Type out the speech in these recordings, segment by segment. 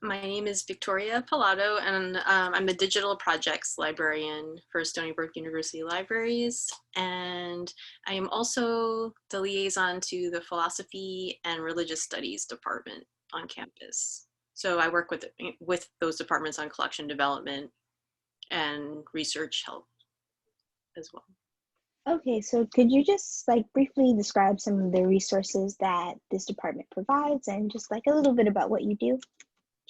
My name is Victoria Pilato, and I'm the Digital Projects Librarian for Stony Brook University Libraries. And I am also the liaison to the Philosophy and Religious Studies department on campus. So I work with those departments on collection development and research help as well. Okay, so could you just briefly describe some of the resources that this department provides and just a little bit about what you do?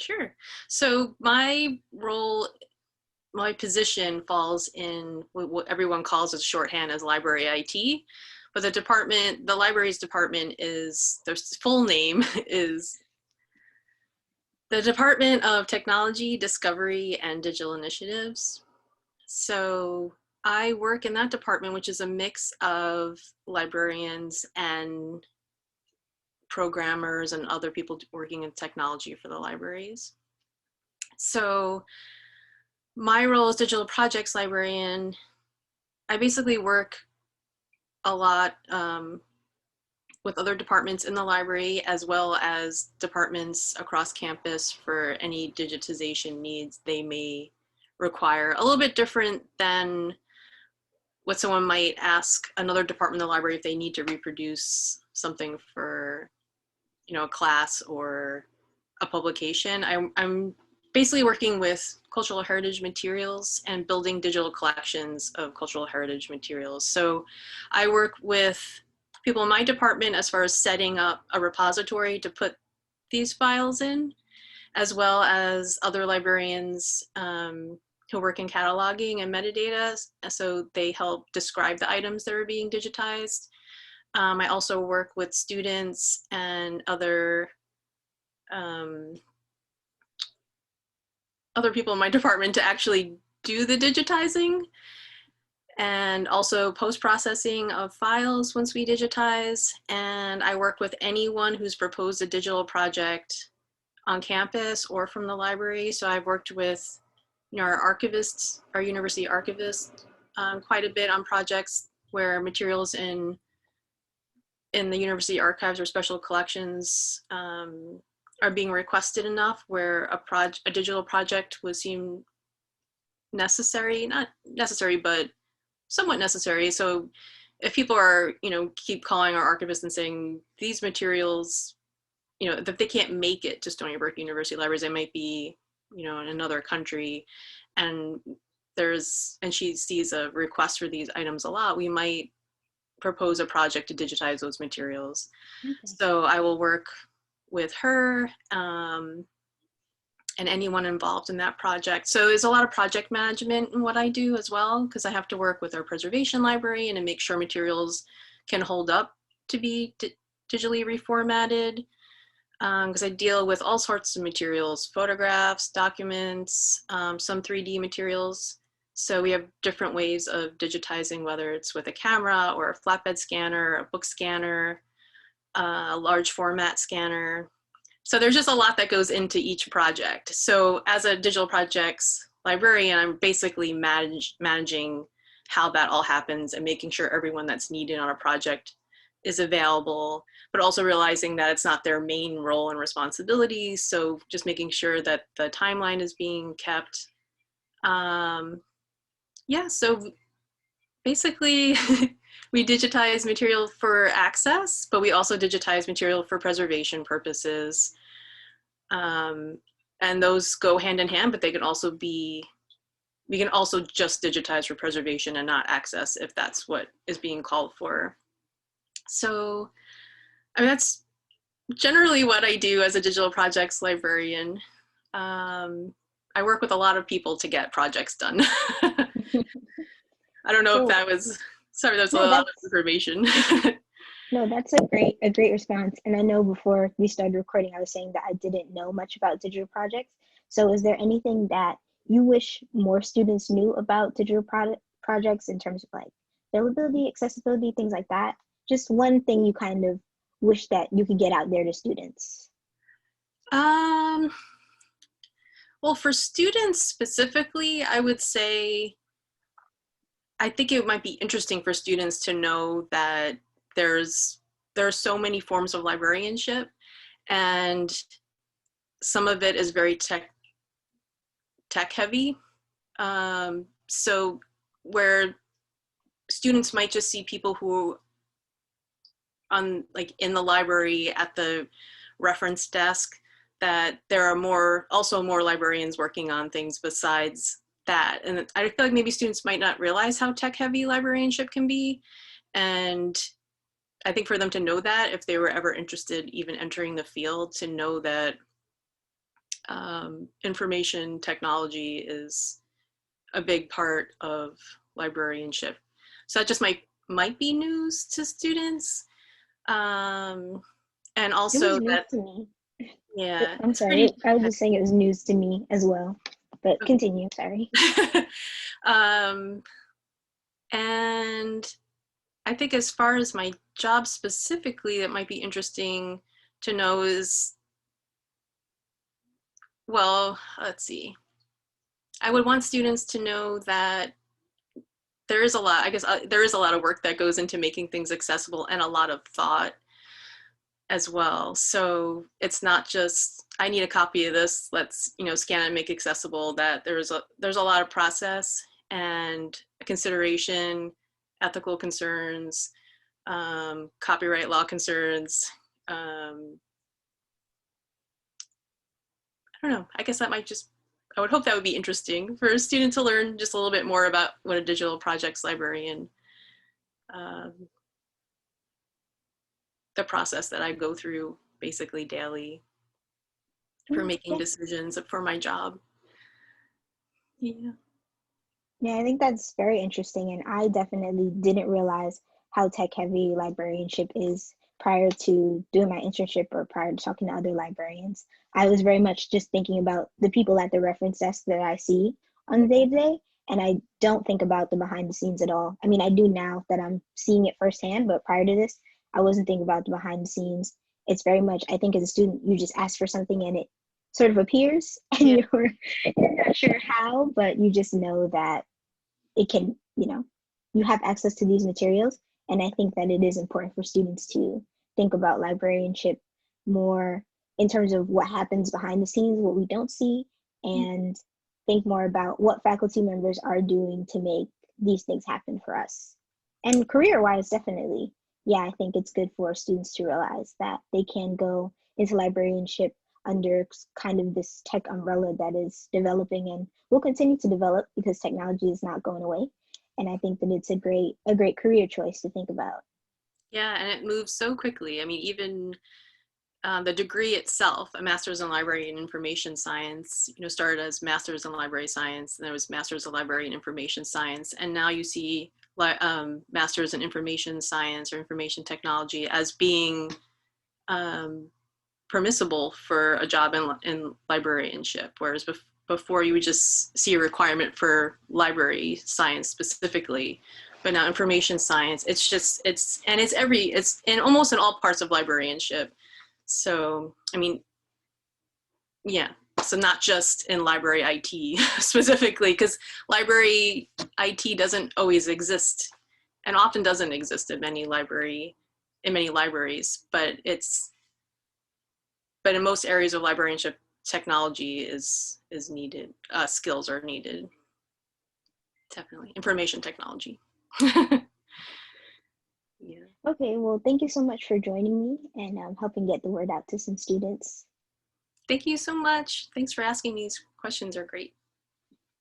Sure. So my role, my position falls in what everyone calls as shorthand as library IT, but the libraries department is, their full name is the Department of Technology, Discovery, and Digital Initiatives. So I work in that department, which is a mix of librarians and programmers and other people working in technology for the libraries. So my role as Digital Projects Librarian, I basically work a lot with other departments in the library, as well as departments across campus for any digitization needs they may require. A little bit different than what someone might ask another department in the library if they need to reproduce something for, a class or a publication. I'm basically working with cultural heritage materials and building digital collections of cultural heritage materials. So I work with people in my department as far as setting up a repository to put these files in, as well as other librarians who work in cataloging and metadata. So they help describe the items that are being digitized. I also work with students and other people in my department to actually do the digitizing, and also post-processing of files once we digitize. And I work with anyone who's proposed a digital project on campus or from the library. So I've worked with our archivists, our university archivists, quite a bit on projects where materials in the university archives or special collections are being requested enough where a digital project would seem necessary, not necessary, but somewhat necessary. So if people are, keep calling our archivists and saying these materials, that they can't make it to Stony Brook University Libraries, they might be, in another country, and she sees a request for these items a lot, we might propose a project to digitize those materials. Okay. So I will work with her and anyone involved in that project. So there's a lot of project management in what I do as well, because I have to work with our preservation librarian and make sure materials can hold up to be digitally reformatted, because I deal with all sorts of materials, photographs, documents, some 3D materials. So we have different ways of digitizing, whether it's with a camera or a flatbed scanner, a book scanner, a large format scanner. So there's just a lot that goes into each project. So as a digital projects librarian, I'm basically managing how that all happens and making sure everyone that's needed on a project is available, but also realizing that it's not their main role and responsibility. So just making sure that the timeline is being kept. Yeah, so basically we digitize material for access, but we also digitize material for preservation purposes. And those go hand in hand, but they can also be, we can also just digitize for preservation and not access if that's what is being called for. So, that's generally what I do as a digital projects librarian. I work with a lot of people to get projects done. I don't know if that was, sorry, that was a lot of information. No, that's a great response. And I know before we started recording, I was saying that I didn't know much about digital projects. So is there anything that you wish more students knew about digital projects in terms of availability, accessibility, things like that? Just one thing you kind of wish that you could get out there to students. Well, for students specifically, I would say, I think it might be interesting for students to know that there are so many forms of librarianship, and some of it is very tech heavy. So where students might just see people who like in the library at the reference desk, that there are also more librarians working on things besides that. And I feel like maybe students might not realize how tech heavy librarianship can be. And I think for them to know that, if they were ever interested even entering the field, to know that information technology is a big part of librarianship. So that just might be news to students. And It was also news that, to me. yeah, I'm it's pretty. sorry. I was just saying it was news to me as well. But continue, sorry. um, and I think as far as my job specifically, that might be interesting to know is, well, let's see. I would want students to know that there is a lot, I guess there is a lot of work that goes into making things accessible, and a lot of thought as well. So it's not just, I need a copy of this, let's, scan and make accessible. That there's a lot of process and consideration, ethical concerns, copyright law concerns. I don't know, I guess that might just, I would hope that would be interesting for a student to learn just a little bit more about what a digital projects librarian, um, the process that I go through basically daily for making Yeah. decisions for my job. Yeah. Yeah, I think that's very interesting. And I definitely didn't realize how tech heavy librarianship is prior to doing my internship or prior to talking to other librarians. I was very much just thinking about the people at the reference desk that I see on the day to day. And I don't think about the behind the scenes at all. I mean, I do now that I'm seeing it firsthand, but prior to this, I wasn't thinking about the behind the scenes. It's very much, I think as a student, you just ask for something and it sort of appears and Yeah. you're not sure how, but you just know that it can, you have access to these materials. And I think that it is important for students to think about librarianship more in terms of what happens behind the scenes, what we don't see, and think more about what faculty members are doing to make these things happen for us. And career-wise, definitely, yeah, I think it's good for students to realize that they can go into librarianship under kind of this tech umbrella that is developing and will continue to develop because technology is not going away. And I think that it's a great career choice to think about. Yeah, and it moves so quickly. I mean, even the degree itself, a master's in library and information science, started as master's in library science, and there was master's in library and information science, and now you see master's in information science or information technology as being permissible for a job in librarianship, whereas before you would just see a requirement for library science specifically. But now information science, it's in almost in all parts of librarianship. So, I mean, yeah, so not just in library IT specifically, because library IT doesn't always exist and often doesn't exist in many libraries, but in most areas of librarianship, technology is needed. Skills are needed. Definitely, information technology. Yeah. Okay, well, thank you so much for joining me and helping get the word out to some students. Thank you so much. Thanks for asking. These questions are great.